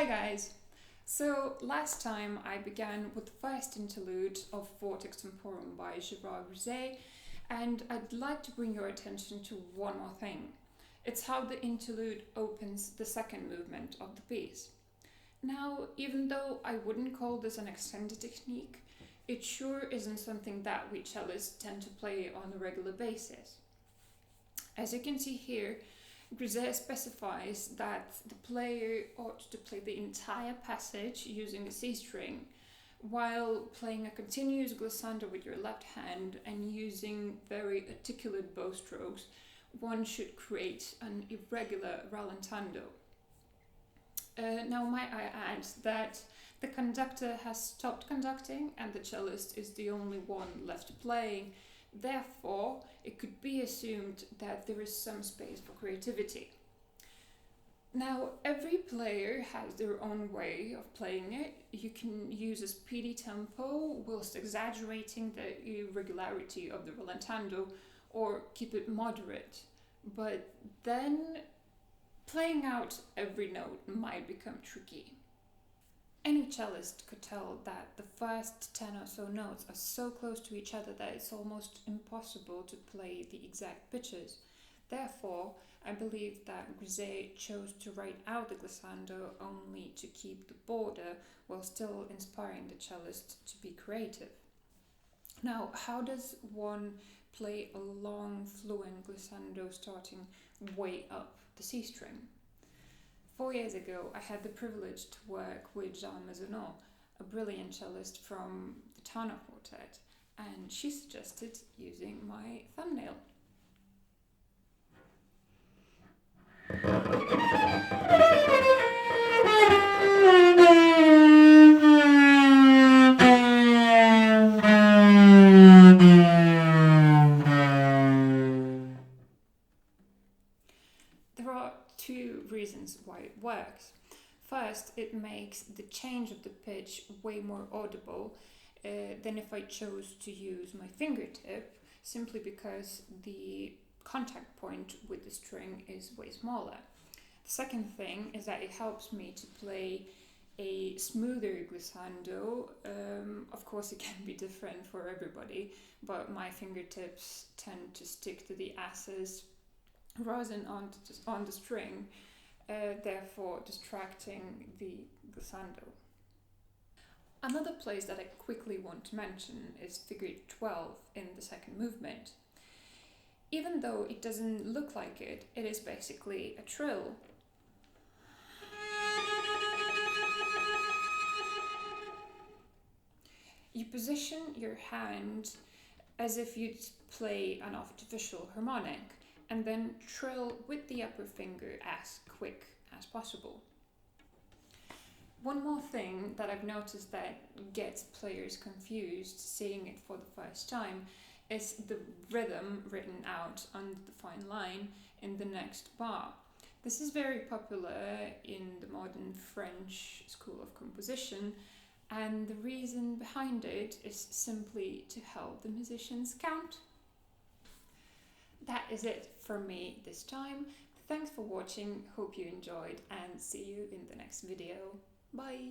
Hi guys! So last time I began with the first interlude of Vortex Temporum by Gerard, and I'd like to bring your attention to one more thing. It's how the interlude opens the second movement of the piece. Now, even though I wouldn't call this an extended technique, it sure isn't something that we cellists tend to play on a regular basis. As you can see here, Grisey specifies that the player ought to play the entire passage using the C string, while playing a continuous glissando with your left hand and using very articulate bow strokes, one should create an irregular rallentando. Now might I add that the conductor has stopped conducting and the cellist is the only one left playing. Therefore, it could be assumed that there is some space for creativity. Now, every player has their own way of playing it. You can use a speedy tempo whilst exaggerating the irregularity of the rallentando, or keep it moderate. But then, playing out every note might become tricky. Any cellist could tell that the first 10 or so notes are so close to each other that it's almost impossible to play the exact pitches. Therefore, I believe that Grisey chose to write out the glissando only to keep the border while still inspiring the cellist to be creative. Now, how does one play a long, fluent glissando starting way up the C string? 4 years ago, I had the privilege to work with Gerard, a brilliant cellist from the Turner Quartet, and she suggested using my thumbnail. There are two reasons why it works. First, it makes the change of the pitch way more audible than if I chose to use my fingertip, simply because the contact point with the string is way smaller. The second thing is that it helps me to play a smoother glissando. Of course, it can be different for everybody, but my fingertips tend to stick to the asses rather than on the string, therefore distracting the glissando. Another place that I quickly want to mention is figure 12 in the second movement. Even though it doesn't look like it, it is basically a trill. You position your hand as if you'd play an artificial harmonic, and then trill with the upper finger as quick as possible. One more thing that I've noticed that gets players confused seeing it for the first time is the rhythm written out under the fine line in the next bar. This is very popular in the modern French school of composition, and the reason behind it is simply to help the musicians count. That is it from me this time. Thanks for watching, hope you enjoyed, and see you in the next video. Bye!